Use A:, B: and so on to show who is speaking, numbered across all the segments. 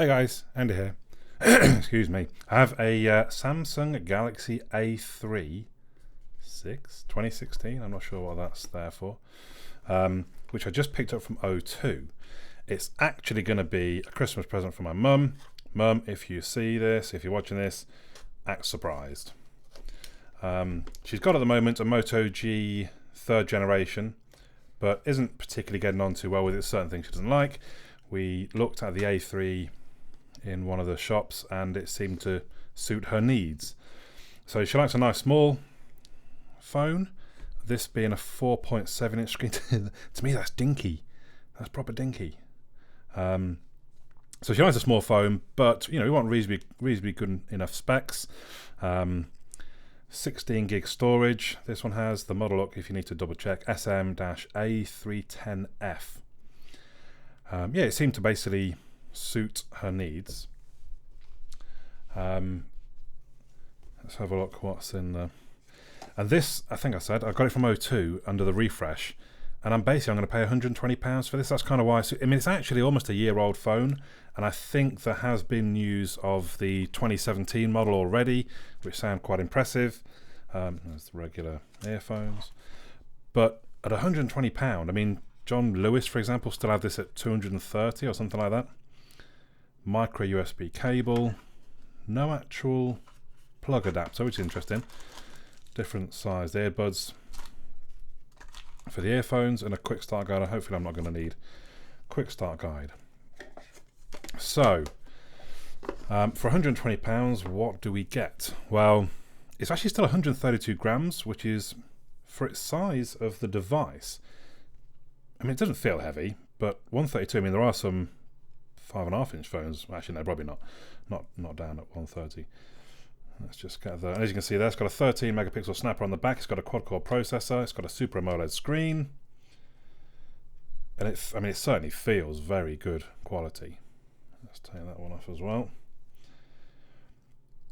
A: Hey guys, Andy here. Excuse me. I have a Samsung Galaxy A3 2016. I'm not sure what that's there for. Which I just picked up from O2. It's actually going to be a Christmas present for my mum. Mum, if you see this, if you're watching this, act surprised. She's got at the moment a Moto G 3rd generation, but isn't particularly getting on too well with it. Certain things she doesn't like. We looked at the A3 in one of the shops and it seemed to suit her needs. So she likes a nice small phone. This being a 4.7 inch screen, to me that's dinky. That's proper dinky. So she likes a small phone, but we want reasonably good enough specs. 16 gig storage. This one has the model look, if you need to double check, SM-A310F. It seemed to basically suit her needs. Let's have a look what's in there. And this, I think I said, I got it from O2 under the refresh, and I'm going to pay £120 for this. That's kind of why. It's actually almost a year-old phone, and I think there has been news of the 2017 model already, which sound quite impressive. There's the regular earphones, but at £120, John Lewis, for example, still had this at 230 or something like that. Micro USB cable, no actual plug adapter, which is interesting. Different sized earbuds for the earphones, and a quick start guide. Hopefully I'm not going to need quick start guide. So for £120, what do we get? Well, it's actually still 132 grams, which is, for its size of the device, it doesn't feel heavy, but 132, there are some 5.5 inch phones. Actually, no, probably not down at 130. Let's just get there. As you can see there, it's got a 13 megapixel snapper on the back. It's got a quad-core processor. It's got a Super AMOLED screen. And it certainly feels very good quality. Let's take that one off as well.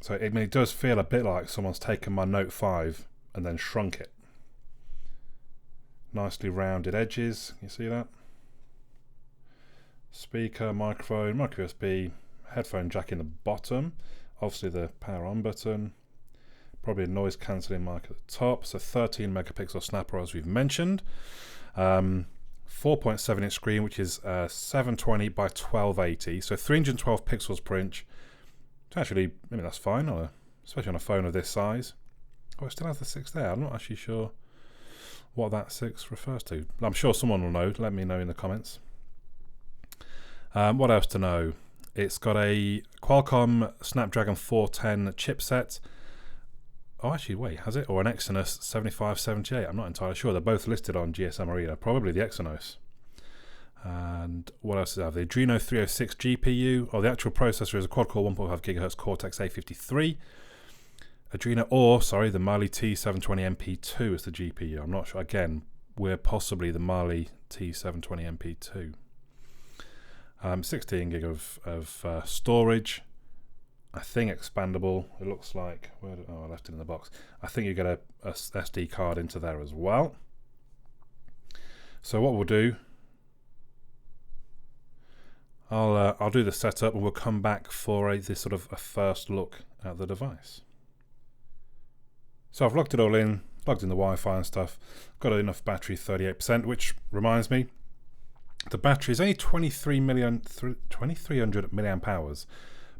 A: So, it does feel a bit like someone's taken my Note 5 and then shrunk it. Nicely rounded edges. Can you see that? Speaker, microphone, micro USB, headphone jack in the bottom. Obviously the power on button. Probably a noise cancelling mic at the top. So 13 megapixel snapper, as we've mentioned. 4.7 inch screen, which is 720 by 1280. So 312 pixels per inch. Actually, that's fine, especially on a phone of this size. Oh, it still has the 6 there. I'm not actually sure what that 6 refers to. I'm sure someone will know. Let me know in the comments. What else to know? It's got a Qualcomm Snapdragon 410 chipset. Oh, actually, wait, has it? Or an Exynos 7578. I'm not entirely sure. They're both listed on GSM Arena. Probably the Exynos. And what else does it have? The Adreno 306 GPU. Oh, the actual processor is a quad-core 1.5 GHz Cortex A53. The Mali T720MP2 is the GPU. I'm not sure. Again, we're possibly the Mali T720MP2. 16 gig of storage. I think expandable. It looks like. I left it in the box. I think you get a SD card into there as well. So what we'll do, I'll do the setup and we'll come back for this sort of a first look at the device. So I've logged it all in, plugged in the Wi-Fi and stuff. Got enough battery, 38%, which reminds me, the battery is only 2300 milliamp hours,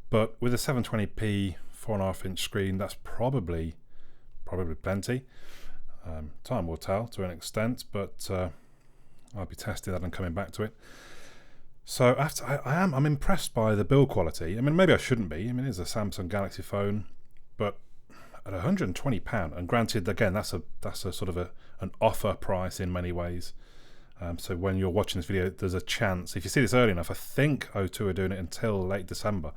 A: but with a 720p 4.5 inch screen, that's probably plenty. Time will tell to an extent, but I'll be testing that and coming back to it. So I'm impressed by the build quality. Maybe I shouldn't be. It is a Samsung Galaxy phone, but at £120, and granted, again, that's a sort of an offer price in many ways. So when you're watching this video, there's a chance, if you see this early enough, I think O2 are doing it until late December.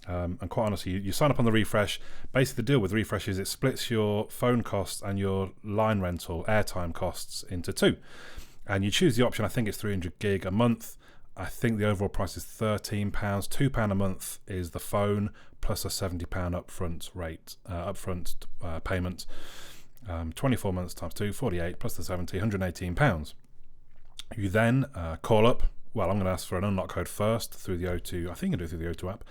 A: And quite honestly, you sign up on the refresh. Basically, the deal with refresh is it splits your phone costs and your line rental airtime costs into two. And you choose the option, I think it's 300 gig a month. I think the overall price is £13. £2 a month is the phone plus a £70 upfront payment. 24 months times 2, 48 plus the 70, £118. You then call up well, I'm going to ask for an unlock code first through the O2. I think I do it through the O2 app.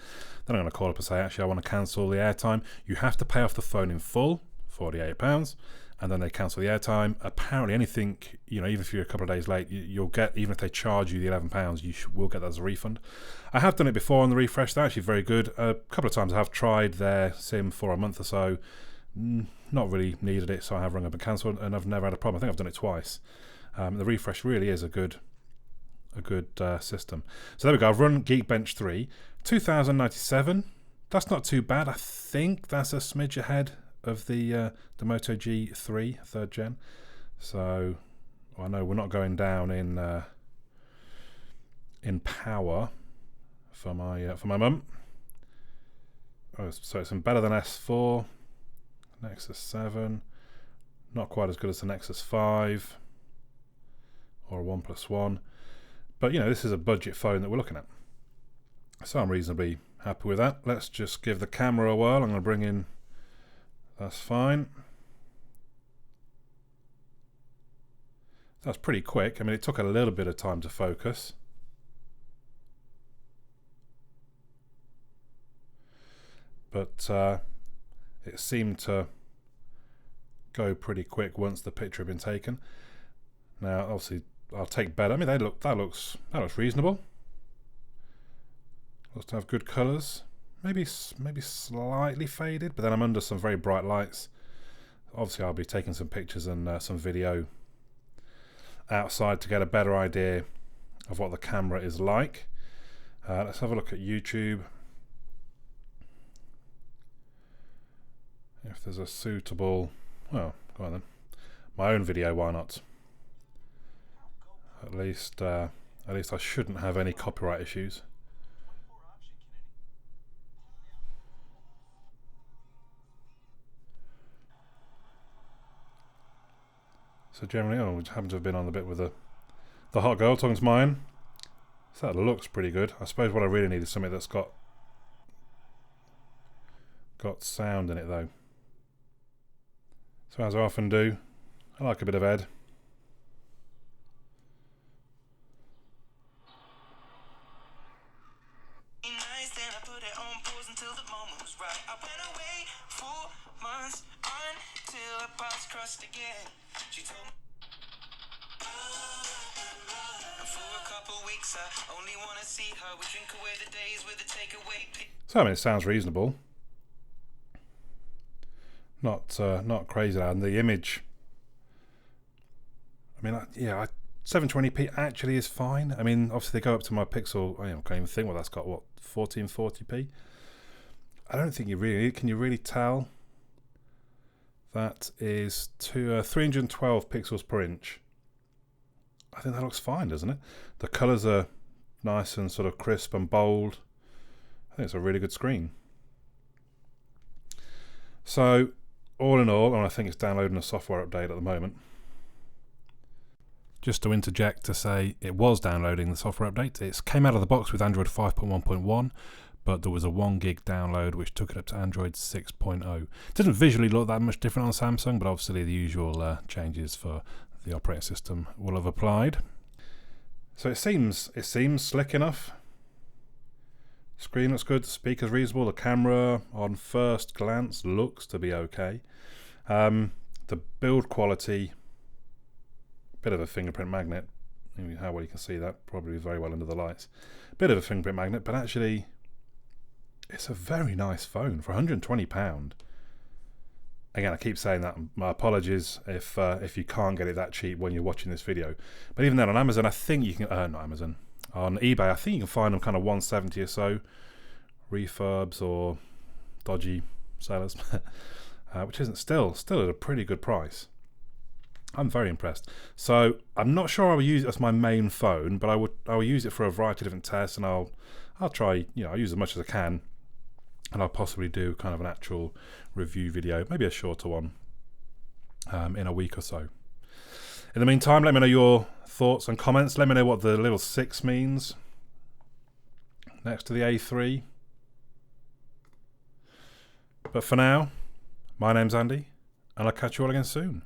A: Then I'm going to call up and say, actually, I want to cancel the airtime. You have to pay off the phone in full, £48, and then they cancel the airtime. Apparently, anything, you know, even if you're a couple of days late, you'll get, even if they charge you the £11, you will get that as a refund. I have done it before on the refresh. They're actually very good. A couple of times I have tried their SIM for a month or so. Not really needed it, so I have rung up and cancelled, and I've never had a problem. I think I've done it twice. The refresh really is a good system. So there we go. I've run Geekbench 3, 2097. That's not too bad. I think that's a smidge ahead of the Moto G3 3rd gen. So I know we're not going down in power for my mum. Oh, so it's better than S4, Nexus 7. Not quite as good as the Nexus 5 or a OnePlus One. But, you know, this is a budget phone that we're looking at. So I'm reasonably happy with that. Let's just give the camera a whirl. I'm going to bring in... That's fine. That's pretty quick. I mean, it took a little bit of time to focus. But it seemed to go pretty quick once the picture had been taken. Now, obviously... I'll take better. I mean, that looks reasonable. Looks to have good colours. Maybe slightly faded, but then I'm under some very bright lights. Obviously, I'll be taking some pictures and some video outside to get a better idea of what the camera is like. Let's have a look at YouTube. If there's a suitable... Well, go on then. My own video, why not? At least I shouldn't have any copyright issues. So generally, we happen to have been on the bit with the hot girl talking to mine. So that looks pretty good. I suppose what I really need is something that's got sound in it though. So as I often do, I like a bit of Ed. So I mean, it sounds reasonable. Not crazy loud. And the image, I mean, 720p actually is fine. I mean, obviously they go up to my Pixel. I can't even think what that's got. What, 1440p? I don't think you really can. You really tell? That is 312 pixels per inch. I think that looks fine, doesn't it? The colours are nice and sort of crisp and bold. I think it's a really good screen. So, all in all, and I think it's downloading a software update at the moment. Just to interject to say it was downloading the software update. It came out of the box with Android 5.1.1, but there was a 1 gig download which took it up to Android 6.0. It doesn't visually look that much different on Samsung, but obviously the usual changes for the operating system will have applied. So it seems slick enough. Screen looks good, the speaker's reasonable, the camera on first glance looks to be okay. The build quality, bit of a fingerprint magnet. How well you can see that, probably very well under the lights. Bit of a fingerprint magnet, but actually it's a very nice phone for £120. Again, I keep saying that. My apologies if you can't get it that cheap when you're watching this video. But even then, on Amazon, I think you can... not Amazon. On eBay, I think you can find them kind of 170 or so. Refurbs or dodgy sellers. Which isn't still at a pretty good price. I'm very impressed. So, I'm not sure I will use it as my main phone, but I will use it for a variety of different tests, and I'll try, I'll use as much as I can. And I'll possibly do kind of an actual review video, maybe a shorter one, in a week or so. In the meantime, let me know your thoughts and comments. Let me know what the little 6 means next to the A3. But for now, my name's Andy, and I'll catch you all again soon.